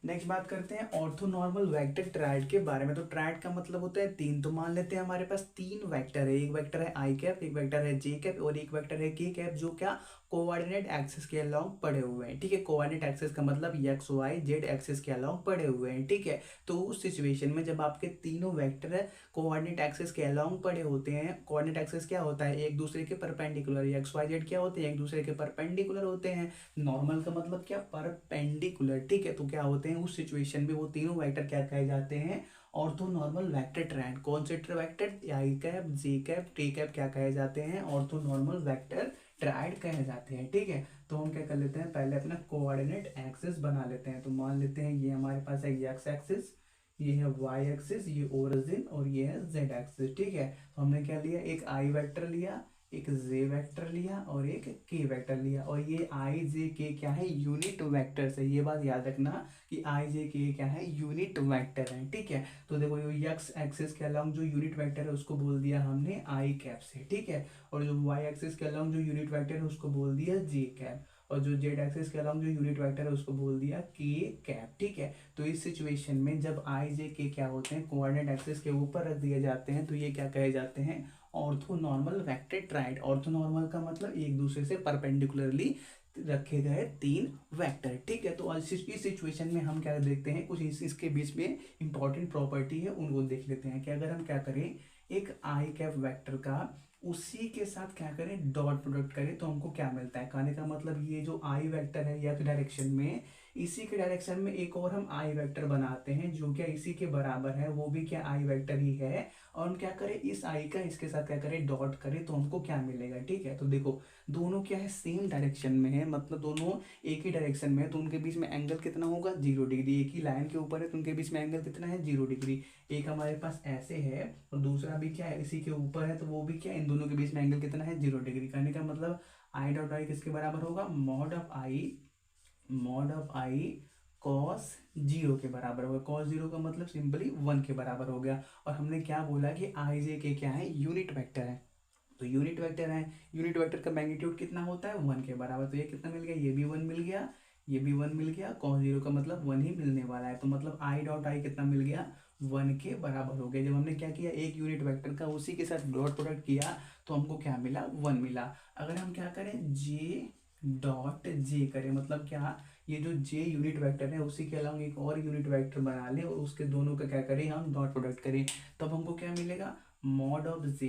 Next बात करते हैं ऑर्थोनॉर्मल वेक्टर ट्रायड के बारे में। तो ट्रायड का मतलब होता है तीन। तो मान लेते हैं हमारे पास तीन वेक्टर है, एक वेक्टर है आई कैप, एक वेक्टर है जे कैप और एक वेक्टर है के कैप, जो क्या कोऑर्डिनेट एक्सिस के अलोंग पड़े हुए हैं। ठीक है, कोऑर्डिनेट एक्सिस का मतलब एक्स वाई जेड एक्सिस के अलोंग पड़े हुए हैं। ठीक है, तो उस सिचुएशन में जब आपके तीनों वेक्टर है कोऑर्डिनेट एक्सिस के अलोंग पड़े होते हैं, कोऑर्डिनेट एक्सिस क्या होता है, एक दूसरे के परपेंडिकुलर, एक्स वाई जेड क्या होते हैं, एक दूसरे के परपेंडिकुलर होते हैं। नॉर्मल का मतलब क्या, परपेंडिकुलर। ठीक है, तो क्या होते हैं उस सिचुएशन में वो तीनों वेक्टर क्या कहे जाते हैं, ऑर्थोनॉर्मल वेक्टर ट्रायड। कौन से वेक्टर, आई कैप जे कैप टी कैप क्या कहे जाते हैं, ऑर्थोनॉर्मल वेक्टर ट्रायड कहे जाते हैं। ठीक है, तो हम क्या कर लेते हैं, पहले अपना कोऑर्डिनेट एक्सिस बना लेते हैं। तो मान लेते हैं ये हमारे पास है एक्स एक्सिस, ये है वाई एक्सिस, ये ओरिजिन और ये है जेड एक्सिस। ठीक है, तो हमने क्या लिया, एक आई वेक्टर लिया, एक जे वेक्टर लिया और एक के वेक्टर लिया। और ये आई जे के क्या है, यूनिट वेक्टर है। ये बात याद रखना कि आई जे के क्या है, यूनिट वेक्टर है। ठीक है, तो देखो ये एक्स एक्सिस के अलोंग जो यूनिट वेक्टर है उसको बोल दिया हमने आई कैप से। ठीक है, और जो वाई एक्सिस के अलोंग जो यूनिट वेक्टर है उसको बोल दिया जे कैप, और जो जेड एक्सिस के अलोंग जो यूनिट वेक्टर है उसको बोल दिया के कैप। ठीक है, तो इस सिचुएशन में जब आई जे के क्या होते हैं, कोऑर्डिनेट एक्सिस के ऊपर रख दिए जाते हैं, तो ये क्या कहे जाते हैं, ऑर्थोनॉर्मल वेक्टर ट्रायड। ऑर्थोनॉर्मल का मतलब एक दूसरे से परपेंडिकुलरली रखे गए तीन वेक्टर। ठीक है, तो इस सिचुएशन में हम क्या देखते हैं, कुछ इसके बीच में इंपॉर्टेंट प्रॉपर्टी है उनको देख लेते हैं कि अगर हम क्या करें, एक आई कैप वेक्टर का उसी के साथ क्या करें, डॉट प्रोडक्ट करें, तो हमको क्या मिलता है। कहने का मतलब ये जो आई वेक्टर है या तो डायरेक्शन में, इसी के डायरेक्शन में एक और हम आई वेक्टर बनाते हैं जो क्या इसी के बराबर है, वो भी क्या आई वेक्टर ही है। और हम क्या करें, इस आई का इसके साथ क्या करें, डॉट करें, तो हमको क्या मिलेगा। ठीक है, तो देखो दोनों क्या है, सेम डायरेक्शन में है, मतलब दोनों एक ही डायरेक्शन में है, तो उनके बीच में एंगल कितना होगा, 0 डिग्री। एक ही लाइन के ऊपर है तो उनके बीच में एंगल कितना है, 0 डिग्री। एक हमारे पास ऐसे है और दूसरा भी क्या है इसी के ऊपर है, तो वो भी क्या, इन दोनों के बीच में एंगल कितना है, 0 डिग्री। कहने का मतलब आई डॉट आई किसके बराबर होगा, mod of I cos zero के बराबर होगा। कॉस जीरो का मतलब सिंपली 1 के बराबर हो गया। और हमने क्या बोला कि आई जे के क्या है, यूनिट वेक्टर है। तो यूनिट वेक्टर है, यूनिट वेक्टर का मैग्नीट्यूड कितना होता है, 1 के बराबर। तो ये कितना मिल गया, ये भी 1 मिल गया, ये भी 1 मिल गया। कॉस जीरो का मतलब 1 ही मिलने वाला है, तो मतलब आई डॉट आई कितना मिल गया, 1 के बराबर हो गया। जब हमने क्या किया, एक यूनिट वेक्टर का उसी के साथ डॉट प्रोडक्ट किया तो हमको क्या मिला, 1 मिला। अगर हम क्या करें, जे डॉट जे करें, मतलब क्या, ये जो जे यूनिट वेक्टर है उसी के अलावा एक और यूनिट वेक्टर बना ले और उसके दोनों का क्या करें, हम डॉट प्रोडक्ट करें, तब हमको क्या मिलेगा, mod of J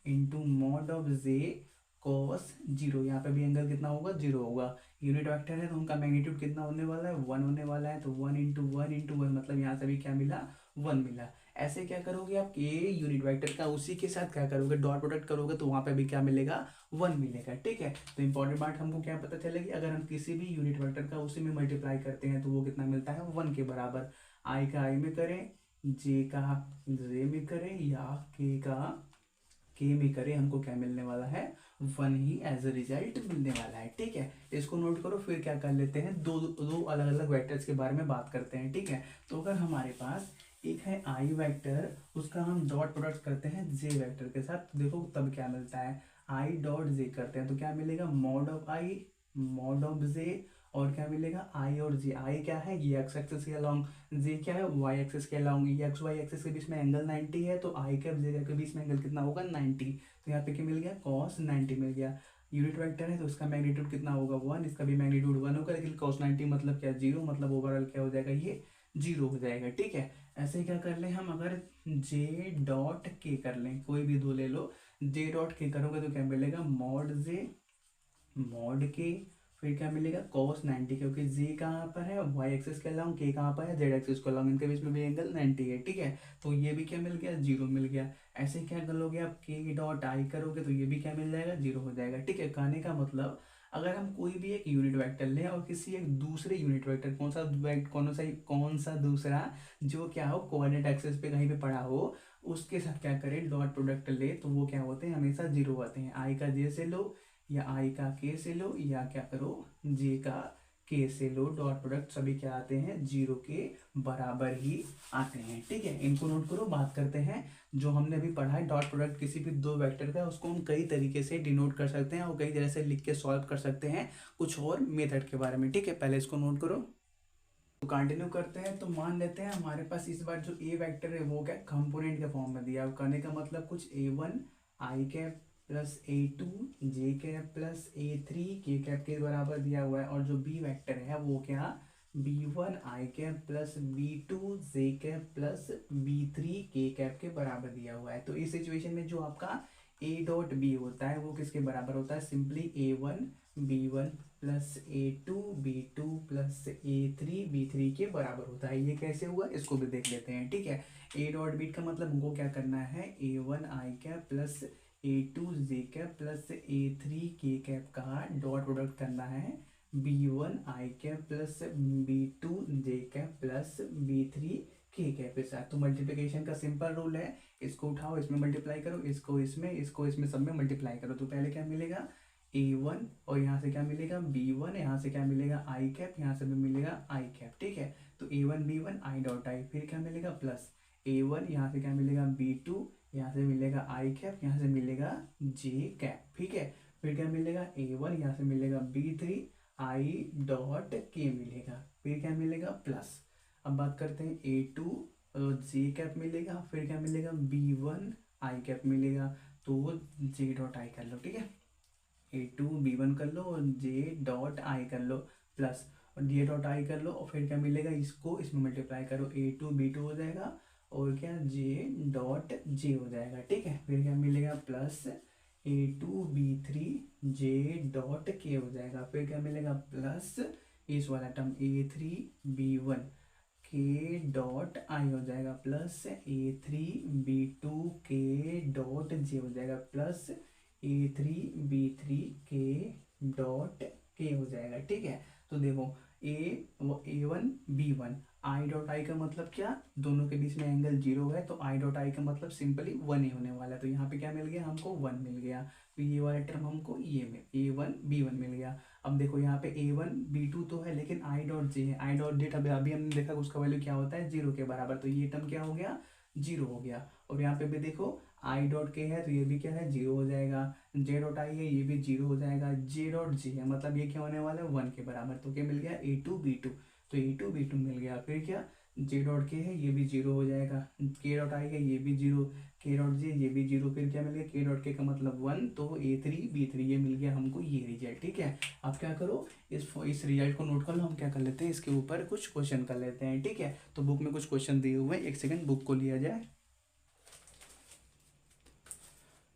into mod of J cos zero. यहाँ पे भी एंगल कितना होगा, 0 होगा। यूनिट वेक्टर है तो उनका मैग्नीट्यूड कितना होने वाला है, 1 होने वाला है। तो 1 इंटू 1 मतलब यहाँ से भी क्या मिला, 1 मिला। ऐसे क्या करोगे आप, के यूनिट वेक्टर का उसी के साथ क्या करोगे, डॉट प्रोडक्ट करोगे, तो वहां पे भी क्या मिलेगा, 1 मिलेगा। ठीक है, तो इंपॉर्टेंट बात हमको क्या पता चलेगी, अगर हम किसी भी यूनिट वेक्टर का उसी में मल्टीप्लाई करते हैं तो वो कितना मिलता है, 1 के बराबर। आई का आई में करें, जे का जे में करें या के का के में करें, हमको क्या मिलने वाला है, 1 ही एज अ रिजल्ट मिलने वाला है। ठीक है, इसको नोट करो। फिर क्या कर लेते हैं, दो दो अलग अलग वेक्टर्स के बारे में बात करते हैं। ठीक है, तो अगर हमारे पास एक है आई वेक्टर, उसका हम डॉट प्रोडक्ट करते हैं जे वेक्टर के साथ, तो देखो तब क्या मिलता है, आई डॉट जे करते हैं तो क्या मिलेगा, mod of I mod of J, और क्या मिलेगा, आई और जे। आई क्या है, ये एक्स एक्सिस के अलोंग, जे क्या है, वाई एक्सिस के अलोंग। ये एक्स वाई एक्सिस के बीच में एंगल 90 है, तो आई कैप जे कैप के बीच में एंगल कितना होगा, 90। तो यहाँ पे क्या मिल गया, कॉस 90 मिल गया। यूनिट वेक्टर है तो इसका मैग्नीट्यूड कितना होगा, 1, इसका भी मैग्नीट्यूड 1 होगा, लेकिन कॉस 90 मतलब क्या, 0, मतलब ओवरऑल क्या हो जाएगा, ये 0 हो जाएगा। ठीक है, ऐसे ही क्या कर लें हम, अगर जे डॉट के कर लें, कोई भी दो ले लो, जे डॉट के करोगे तो क्या मिलेगा, मॉड जे मॉड के, फिर क्या मिलेगा, cos 90, क्योंकि z कहाँ पर है, y एक्सिस के अलोंग, k कहाँ पर है, z एक्सिस के अलोंग, इनके बीच में भी एंगल 90 है। ठीक है, तो ये भी क्या मिल गया, 0 मिल गया। ऐसे क्या कर लोगे आप, k डॉट आई करोगे तो ये भी क्या मिल जाएगा, 0 हो जाएगा। ठीक है, कहने का मतलब अगर हम कोई भी एक यूनिट वेक्टर लें और किसी एक दूसरे यूनिट वेक्टर, कौन सा दूसरा जो क्या हो, कोऑर्डिनेट एक्सिस पे कहीं पे पड़ा हो, उसके साथ क्या करें, डॉट प्रोडक्ट ले, तो वो क्या होते हैं, हमेशा 0 आते हैं। आई का जे से लो या आई का के से लो, या क्या करो, जे का के से लो, डॉट प्रोडक्ट सभी क्या आते हैं, 0 के बराबर ही आते हैं। ठीक है, इनको नोट करो। बात करते हैं जो हमने अभी पढ़ा है, डॉट प्रोडक्ट किसी भी दो वेक्टर का, उसको हम कई तरीके से डिनोट कर सकते हैं और कई तरह से लिख के सॉल्व कर सकते हैं कुछ और मेथड के बारे में। ठीक है, पहले इसको नोट करो। तो कंटिन्यू करते हैं। तो मान लेते हैं हमारे पास इस बार जो ए वेक्टर है वो क्या कंपोनेंट के फॉर्म में दिया है। करने का मतलब कुछ A1 आई कैप प्लस A2 जे कैप प्लस A3 के कैप के बराबर दिया हुआ है। और जो बी वेक्टर है वो क्या B1 आई कैप प्लस B2 जे कैप प्लस B3 के कैप के बराबर दिया हुआ है। तो इस सिचुएशन में जो आपका ए डॉट बी होता है वो किसके बराबर होता है, simply A1 B1 plus A2 B2 plus A3 B3 के बराबर होता है। ये कैसे हुआ इसको भी देख लेते हैं, ठीक है। ए डॉट बी का मतलब हमको क्या करना है, A1 आई कैप प्लस A2 जे कैप प्लस A3 के कैप का डॉट प्रोडक्ट करना है B1 आई कैप प्लस B2 जे कैप प्लस B3 के कैप के साथ। तो मल्टीप्लिकेशन का सिंपल रूल है, इसको उठाओ इसमें मल्टीप्लाई करो, इसको इसमें सब में मल्टीप्लाई करो। तो पहले क्या मिलेगा A1 और यहाँ से क्या मिलेगा B1, यहाँ से क्या मिलेगा आई कैप, यहाँ से भी मिलेगा आई कैप, ठीक है। तो A1 B1 I dot I, फिर क्या मिलेगा प्लस A1, यहाँ से क्या मिलेगा B2, यहाँ से मिलेगा आई कैप, यहाँ से मिलेगा जे कैप, ठीक है। फिर क्या मिलेगा A1, यहाँ से मिलेगा B3 आई डॉट के मिलेगा, फिर क्या मिलेगा प्लस। अब बात करते हैं A2 जे कैप मिलेगा, फिर क्या मिलेगा B1 आई कैप मिलेगा। तो जे डॉट आई कर लो, ठीक है। A2 B1 कर लो और जे डॉट आई कर लो प्लस, और जे डॉट आई कर लो और फिर क्या मिलेगा इसको इसमें मल्टीप्लाई करो, A2 B2 हो जाएगा और क्या जे डॉट जे हो जाएगा, ठीक है। फिर क्या मिलेगा plus A2 B3 J dot के हो जाएगा, फिर क्या मिलेगा प्लस इस वाला टर्म A3 B1 के डॉट आई हो जाएगा प्लस A3 B2 के डॉट जे हो जाएगा प्लस A3 B3 के डॉट के हो जाएगा, ठीक है। तो देखो A1 B1 I dot I का मतलब क्या, दोनों के बीच में एंगल 0 है, तो आई डॉट आई का मतलब सिंपली 1 ही होने वाला है। तो यहाँ पे क्या मिल गया हमको 1 मिल गया। तो ये वाला टर्म हमको ये में A1 B1 मिल गया। अब देखो यहाँ पे A1 B2 तो है लेकिन आई डॉट जे है, आई डॉट जेट अभी हमने देखा उसका वैल्यू क्या होता है 0 के बराबर, तो ये टर्म क्या हो गया 0 हो गया। और यहाँ पे भी देखो आई डॉट के है तो ये भी क्या है 0 हो जाएगा, जे डॉट आई है ये भी 0 हो जाएगा, जे डॉट जे है मतलब ये क्या होने वाला है 1 के बराबर। तो क्या मिल गया A2 B2, तो A2 B2 मिल गया। फिर क्या जे डॉट के है ये भी 0 हो जाएगा, के डॉट आई है ये भी 0, के डॉट जे ये भी 0, फिर क्या मिल गया के डॉट के का मतलब 1, तो A3 B3 ये मिल गया हमको ये रिजल्ट, ठीक है। अब क्या करो इस रिजल्ट को नोट कर लो, हम क्या कर लेते हैं इसके ऊपर कुछ क्वेश्चन कर लेते हैं, ठीक है। तो बुक में कुछ क्वेश्चन दिए हुए हैं, एक सेकंड बुक को लिया जाए।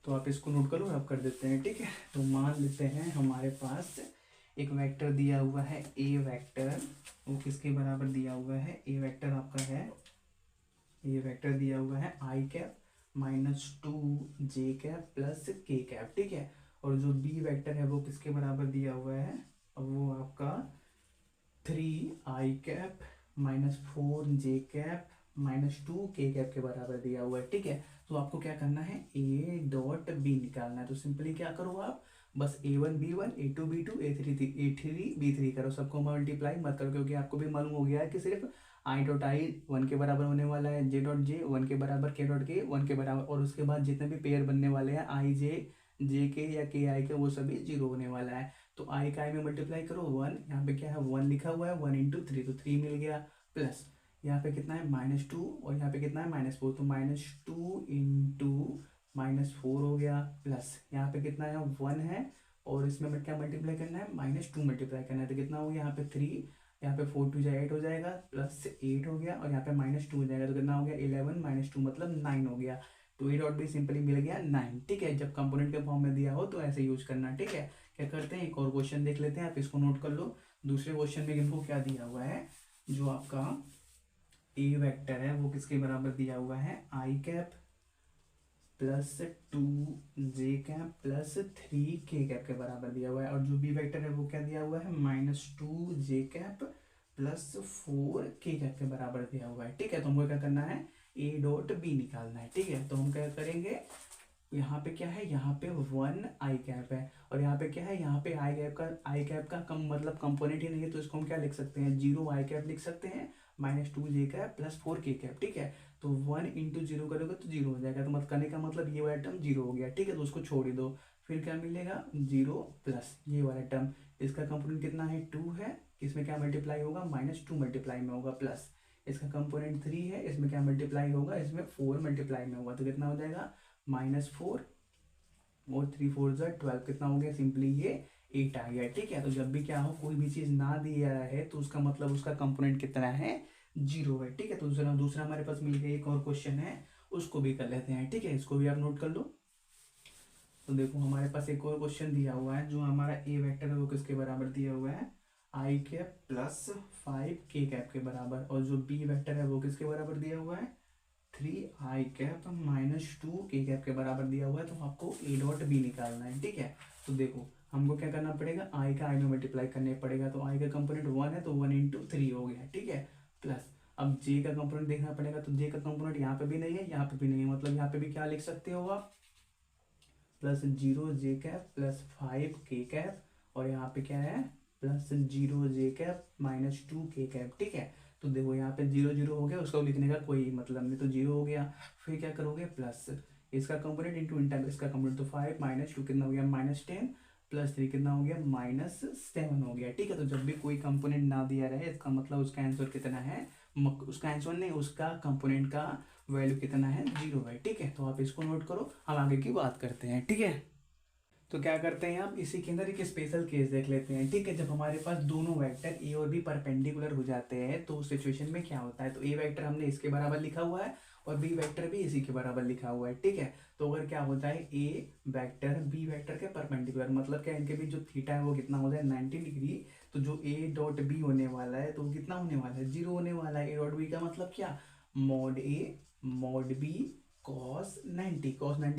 तो आप इसको नोट करो, आप कर देते हैं, ठीक है। तो मान लेते हैं हमारे पास एक वेक्टर दिया हुआ है ए वेक्टर, वो किसके बराबर दिया हुआ है, ए वेक्टर आपका है, ए वेक्टर दिया हुआ है आई कैप -2 जे कैप प्लस के कैप, ठीक है। और जो बी वेक्टर है वो किसके बराबर दिया हुआ है, अब वो आपका 3 आई कैप -4 जे कैप -2 के कैप के बराबर दिया हुआ है, ठीक है। तो आपको क्या करना है ए डॉट बी निकालना है। तो सिंपली क्या करो आप बस A1 B1 A2 B2 A3 B3 करो, सबको मल्टीप्लाई मत करो क्योंकि आपको भी मालूम हो गया है कि सिर्फ आई डॉट आई 1 के बराबर होने वाला है, जे डॉट जे 1 के बराबर, के डॉट के 1 के बराबर, और उसके बाद जितने भी पेयर बनने वाले हैं आई जे के या के आई के वो सभी 0 होने वाला है। तो आई का आई में मल्टीप्लाई करो 1, यहाँ पे क्या है 1 लिखा हुआ है, 1 इंटू 3 तो 3 मिल गया, प्लस यहाँ पे कितना है -2 और यहाँ पे कितना है -4, तो -2 इंटू -4 हो गया, प्लस यहाँ पे कितना है 1 है और इसमें क्या मल्टीप्लाई करना है -2 मल्टीप्लाई करना है, तो कितना हो गया यहाँ पे 3, यहाँ पे 4 2 8 हो जाएगा, प्लस 8 हो गया और यहाँ पे -2 हो जाएगा, तो कितना हो गया 11 -2 मतलब 9 हो गया। तो ए डॉट बी सिंपली मिल गया 9, ठीक है। जब कंपोनेंट के फॉर्म में दिया हो तो ऐसे यूज करना, ठीक है। क्या करते हैं एक और क्वेश्चन देख लेते हैं, आप इसको नोट कर लो। दूसरे क्वेश्चन में इनको क्या दिया हुआ है, जो आपका ए वेक्टर है वो किसके बराबर दिया हुआ है आई कैप +2 जे कैप +3 के कैप के बराबर दिया हुआ है। और जो बी वेक्टर है वो क्या दिया हुआ है -2 जे कैप +4 के कैप के बराबर दिया हुआ है, ठीक है। तो हमको क्या करना है ए डॉट बी निकालना है, ठीक है। तो हम क्या करेंगे, यहाँ पे क्या है, यहाँ पे 1 आई कैप है और यहाँ पे क्या है, यहाँ पे आई कैप का कम मतलब कंपोनेंट ही नहीं है, तो इसको हम क्या लिख सकते हैं 0 आई कैप लिख सकते हैं -2 जे कैप +4 के कैप, ठीक है। तो 1 इंटू 0 करोगे तो 0 हो जाएगा, तो मत करने का मतलब ये वाला टर्म 0 हो गया, ठीक है। तो उसको छोड़ ही दो, फिर क्या मिलेगा 0 प्लस ये वाला टर्म, इसका कंपोनेंट कितना है 2 है, इसमें क्या मल्टीप्लाई होगा -2 मल्टीप्लाई में होगा, प्लस इसका कंपोनेंट 3 है, इसमें क्या मल्टीप्लाई होगा, इसमें 4 मल्टीप्लाई में होगा, तो कितना हो जाएगा -4 और 3 4 12, कितना हो गया, सिंपली ये 8 आ गया। ठीक है, तो जब भी क्या हो कोई भी चीज ना दिया है तो उसका मतलब उसका कंपोनेंट कितना है 0 है। ठीक है, तो दूसरा दूसरा हमारे पास मिल गया, एक और क्वेश्चन है उसको भी कर लेते हैं। ठीक है, इसको भी आप नोट कर लो। तो देखो हमारे पास एक और क्वेश्चन दिया हुआ है, जो हमारा ए वेक्टर है वो किसके बराबर दिया हुआ है, आई कैप प्लस 5 के कैप के बराबर, और जो बी वेक्टर है वो किसके बराबर दिया हुआ है 3 आई कैप -2 के कैप के बराबर दिया हुआ है। तो आपको ए डॉट बी निकालना है। ठीक है, तो देखो हमको क्या करना पड़ेगा, आई का आई में मल्टीप्लाई करने पड़ेगा, तो आई का कंपोनेंट 1 है तो 1 × 3 हो गया। ठीक है, प्लस अब जे का कंपोनेंट देखना पड़ेगा, तो जे का कंपोनेंट यहाँ पे भी नहीं है, यहाँ पे भी नहीं है, मतलब यहाँ पे भी क्या लिख सकते हो आप +0 जे कैप प्लस 5 के कैप, और यहाँ पे क्या है +0 जे कैप -2 के कैप। ठीक है, तो देखो यहाँ पे 0 0 हो गया, उसको लिखने का कोई मतलब नहीं, तो 0 हो गया, फिर क्या करोगे प्लस इसका कंपोनेंट इंटू इसका कंपोनेंट, तो 5 -2 कितना हो गया -10 प्लस 3 कितना हो गया -7 हो गया। ठीक है, तो जब भी कोई कंपोनेंट ना दिया रहे इसका मतलब उसका आंसर कितना है, उसका आंसर नहीं, उसका कंपोनेंट का वैल्यू कितना है 0 है। ठीक है, तो आप इसको नोट करो, हम आगे की बात करते हैं। ठीक है, तो क्या करते हैं हम इसी के अंदर एक स्पेशल केस देख लेते हैं। ठीक है, जब हमारे पास दोनों वेक्टर ए और बी परपेंडिकुलर हो जाते हैं तो उस सिचुएशन में क्या होता है, तो ए वेक्टर हमने इसके बराबर लिखा हुआ है और बी वेक्टर भी इसी के बराबर लिखा हुआ है। ठीक है, तो अगर क्या होता है ए वेक्टर बी वेक्टर के परपेंडिकुलर, मतलब क्या इनके बीच जो थीटा है वो कितना हो जाए 90 डिग्री, तो जो ए डॉट बी होने वाला है तो वो कितना होने वाला है 0 होने वाला है। ए डॉट बी का मतलब क्या, mod A mod B cos 90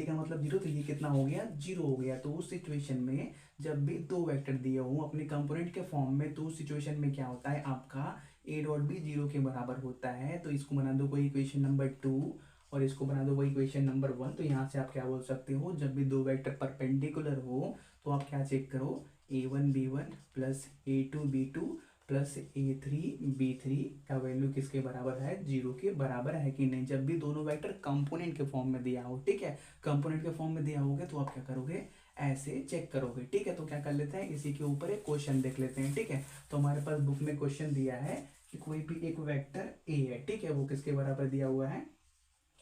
का मतलब 0, तो ये कितना हो गया 0 हो गया। तो उस सिचुएशन में जब भी दो वेक्टर दिए हो अपने कंपोनेंट के फॉर्म में, तो उस सिचुएशन में क्या होता है आपका ए डॉट बी 0 के बराबर होता है। तो इसको बना दो कोई इक्वेशन नंबर 2 और इसको बना दो कोई इक्वेशन नंबर 1। तो यहाँ से आप क्या बोल सकते हो, जब भी दो वेक्टर परपेंडिकुलर हो तो आप क्या चेक करो, a1 b1 plus a2 b2 plus a3 b3 का वैल्यू किसके बराबर है 0 के बराबर है कि नहीं, जब भी दोनों वेक्टर कंपोनेंट के फॉर्म में दिया हो। ठीक है, कंपोनेंट के फॉर्म में दिया होगा तो आप क्या करोगे, ऐसे चेक करोगे। ठीक है, तो क्या कर लेते हैं, इसी के ऊपर एक क्वेश्चन देख लेते हैं। ठीक है, तो हमारे पास बुक में क्वेश्चन दिया है कि कोई भी एक वेक्टर ए है, ठीक है, वो किसके बराबर दिया हुआ है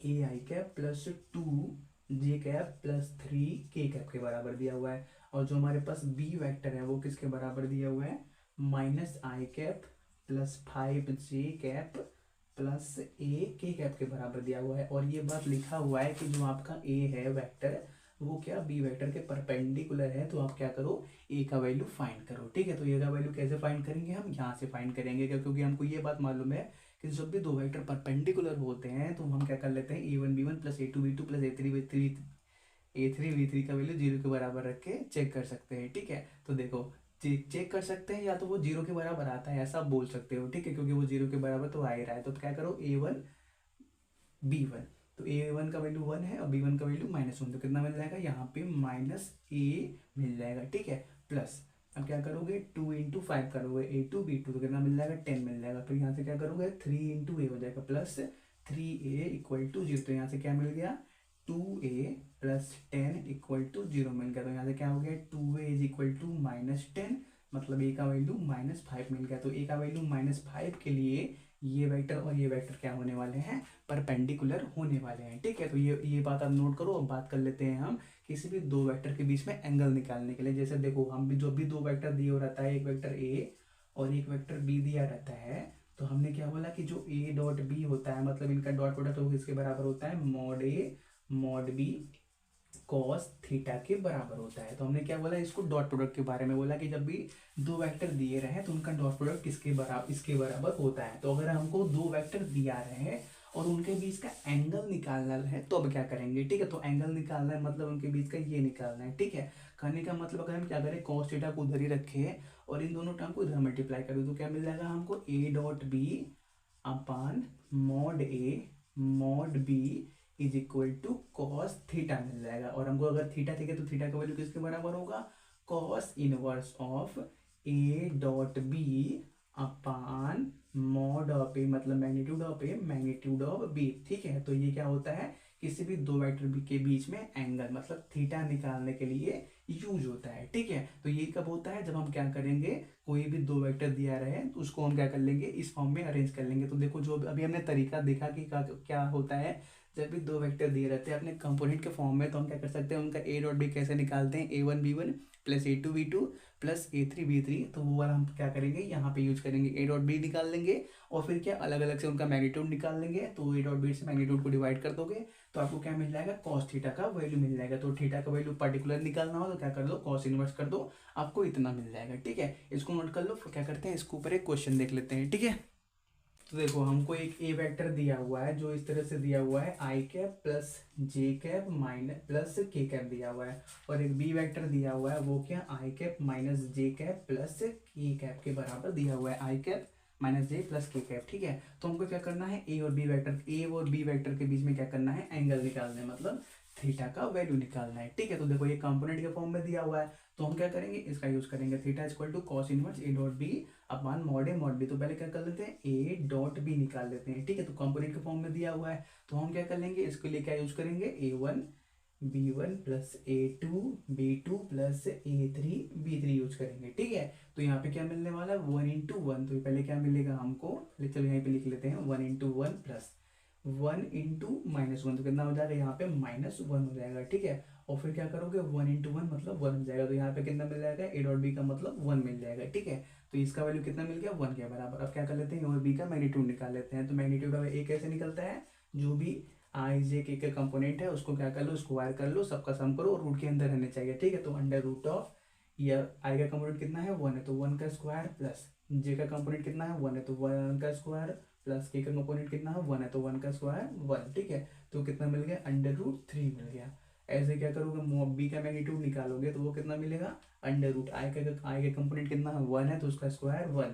ए आई कैप प्लस 2 जे कैप प्लस 3 के कैप के बराबर दिया हुआ है, और जो हमारे पास बी वेक्टर है वो किसके बराबर दिया हुआ है -आई कैप प्लस 5 जे कैप प्लस ए के कैप के बराबर दिया हुआ है। और ये बात लिखा हुआ है कि जो आपका ए है वेक्टर वो क्या बी वेक्टर के परपेंडिकुलर है, तो आप क्या करो ए का वैल्यू फाइंड करो। ठीक है, तो ए का वैल्यू कैसे फाइंड करेंगे, हम यहाँ से फाइंड करेंगे, क्योंकि हमको ये बात मालूम है कि जब भी दो वेक्टर परपेंडिकुलर होते हैं तो हम क्या कर लेते हैं a1 b1 plus a2 b2 plus a3 b3 का वैल्यू 0 के बराबर रख के चेक कर सकते हैं। ठीक है, तो देखो चेक कर सकते हैं, या तो वो 0 के बराबर आता है ऐसा बोल सकते हो। ठीक है, क्योंकि वो 0 के बराबर तो आ ही रहा है, तो क्या करो a1 b1, तो a1 का वैल्यू 1 है और b1 का वैल्यू -1, तो कितना मिल जाएगा यहाँ पे -a मिल जाएगा। ठीक है, प्लस अब क्या करोगे 2 × 5 करोगे a2 b2, तो कितना मिल जाएगा 10 मिल जाएगा। फिर यहाँ से क्या करोगे 3 × a हो जाएगा प्लस 3a = 0, तो यहाँ से क्या मिल गया 2a प्लस 10 = 0 मिल गया। तो यहाँ से क्या हो गया 2a = -10, मतलब a का वैल्यू -5 मिल गया। तो a का वैल्यू -5 के लिए ये वेक्टर और ये वेक्टर क्या होने वाले हैं परपेंडिकुलर होने वाले हैं। ठीक है, तो ये बात आप नोट करो। अब बात कर लेते हैं हम किसी भी दो वेक्टर के बीच में एंगल निकालने के लिए। जैसे देखो हम भी जो भी दो वेक्टर दिए रहता है, एक वेक्टर ए और एक वेक्टर बी दिया रहता है, तो हमने क्या बोला कि जो ए डॉट बी होता है मतलब इनका डॉट प्रोडक्ट वो किसके बराबर होता है mod A mod B cos theta के बराबर होता है। तो हमने क्या बोला इसको डॉट प्रोडक्ट के बारे में बोला कि जब भी दो वेक्टर दिए रहे तो उनका डॉट प्रोडक्ट किसके बराबर इसके बराबर होता है। तो अगर हमको दो वेक्टर दिया रहे और उनके बीच का एंगल निकालना है तो अब क्या करेंगे। ठीक है, तो एंगल निकालना है मतलब उनके बीच का ये निकालना है। ठीक है, कहने का मतलब अगर हम क्या करें cos थीटा को उधर ही रखे और इन दोनों टर्म को इधर मल्टीप्लाई करें तो क्या मिल जाएगा हमको a dot B upon mod A mod B = cos theta मिल जाएगा। और हमको अगर थीटा चाहिए तो थीटा का वैल्यू किसके बराबर होगा cos inverse of a dot B upon mod of A मतलब magnitude of A magnitude of B. ठीक है, तो ये क्या होता है किसी भी दो वेक्टर के बीच में एंगल मतलब थीटा निकालने के लिए यूज होता है। ठीक है, तो ये कब होता है, जब हम क्या करेंगे, कोई भी दो वेक्टर दिया रहे तो उसको हम क्या कर लेंगे, इस फॉर्म में अरेंज कर लेंगे। तो देखो जो अभी हमने तरीका देखा कि क्या होता है, जब भी दो वेक्टर दिए रहते हैं अपने कंपोनेंट के फॉर्म में, तो हम क्या कर सकते हैं, उनका ए डॉट बी कैसे निकालते हैं, A1 B1 plus A2 B2 plus A3 B3। तो वो वाला हम क्या करेंगे, यहाँ पे यूज करेंगे, ए डॉट बी निकाल लेंगे और फिर क्या अलग अलग से उनका मैग्नीट्यूड निकाल लेंगे। तो ए डॉट बी से मैग्नीट्यूड को डिवाइड कर दोगे तो आपको क्या मिल जाएगा, कॉस थीटा का वैल्यू मिल जाएगा। तो थीटा का वैल्यू पर्टिकुलर निकालना हो तो क्या कर लो, कॉस इनवर्स कर दो, आपको इतना मिल जाएगा। ठीक है, इसको नोट कर लो। फिर क्या करते हैं, इसके ऊपर एक क्वेश्चन देख लेते हैं। ठीक है, तो देखो हमको एक ए वेक्टर दिया हुआ है जो इस तरह से दिया हुआ है, आई कैप प्लस जे कैप माइनस प्लस के कैप दिया हुआ है, और एक बी वेक्टर दिया हुआ है वो क्या, आई कैप माइनस जे कैप प्लस के कैप के बराबर दिया हुआ है, आई कैप माइनस जे प्लस के कैप। ठीक है, तो हमको क्या करना है, ए और बी वेक्टर के बीच में क्या करना है, एंगल निकालना है, मतलब थीटा का वैल्यू निकालना है। ठीक है, तो देखो ये कंपोनेंट के फॉर्म में दिया हुआ है, तो हम क्या करेंगे, इसका यूज करेंगे, theta equal to cos inverse A dot B upon mod A mod B. तो पहले क्या कर लेते हैं, ए डॉट बी निकाल लेते हैं। ठीक है, तो कंपोनेंट के फॉर्म में दिया हुआ है, तो हम क्या कर लेंगे, इसके लिए क्या यूज करेंगे, A1 B1 plus A2 B2 plus A3 B3 use करेंगे। ठीक है, तो यहाँ पे क्या मिलने वाला है, 1 × 1। तो पहले क्या मिलेगा हमको, चलो यहाँ पे लिख लेते हैं, 1 × 1 प्लस 1 × -1, तो कितना हो जाएगा, यहाँ पे -1 हो जाएगा। ठीक है, और फिर क्या करोगे, 1 × 1 मतलब 1 हो जाएगा। तो यहाँ पे कितना मिल जाएगा, ए डॉट बी का मतलब 1 मिल जाएगा। ठीक है, तो इसका वैल्यू कितना मिल गया, 1 के बराबर। अब क्या कर लेते हैं, और बी का मैग्नीट्यूड निकाल लेते हैं। तो मैग्नीट्यूड ऑफ ए कैसे निकलता है, जो भी आई जे के कंपोनेंट है उसको क्या कर लो, स्क्वायर कर लो, सबका सम करो और रूट के अंदर रहने चाहिए। ठीक है, तो अंडर रूट ऑफ, या आई का कंपोनेंट कितना है, 1 है, तो 1 का स्क्वायर प्लस जे का कंपोनेंट कितना है, 1 है, तो 1 का स्क्वायर प्लस के का कंपोनेंट कितना है, 1 है, तो 1 का स्क्वायर 1। ठीक है, तो कितना मिल गया, अंडर रूट 3 मिल गया। ऐसे क्या करोगे, बी का मैग्नीट्यूड निकालोगे तो वो कितना मिलेगा, अंडर रूट आई का कंपोनेंट कितना है, 1 है, तो उसका स्क्वायर 1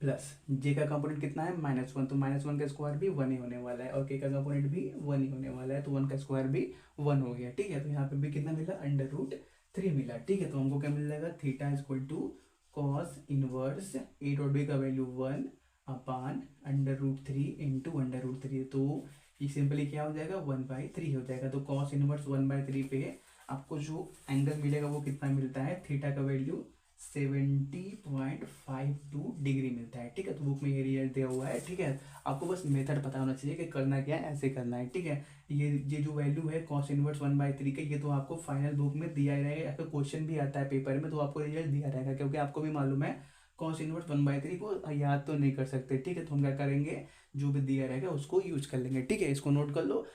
प्लस जे का कंपोनेंट कितना है, -1, तो -1 का स्क्वायर भी 1 ही होने वाला है, और के का कंपोनेंट भी 1 ही होने वाला है, तो 1 का स्क्वायर भी 1 हो गया। ठीक है, तो यहाँ पे भी कितना मिला, अंडर रूट 3 मिला। ठीक है, तो हमको क्या मिल जाएगा, theta equal to cos inverse A dot B का value 1 upon under root 3 into under root 3। तो ये सिंपली क्या हो जाएगा, 1/3 हो जाएगा। तो कॉस इनवर्स 1/3 पे आपको जो एंगल मिलेगा वो कितना मिलता है, थीटा का वैल्यू 70.52 डिग्री मिलता है। ठीक है, तो बुक में ये रिजल्ट दिया हुआ है। ठीक है, आपको बस मेथड पता होना चाहिए कि करना क्या है, ऐसे करना है। ठीक है, ये जो वैल्यू है कॉस इनवर्स 1/3 का, ये तो आपको फाइनल बुक में दिया ही रहेगा, आपका क्वेश्चन भी आता है पेपर में, तो आपको रिजल्ट दिया रहेगा, क्योंकि आपको भी मालूम है कॉस इनवर्स 1/3 को याद तो नहीं कर सकते। ठीक है, तो हम क्या करेंगे, जो भी दिया रहेगा उसको यूज कर लेंगे। ठीक है, इसको नोट कर लो।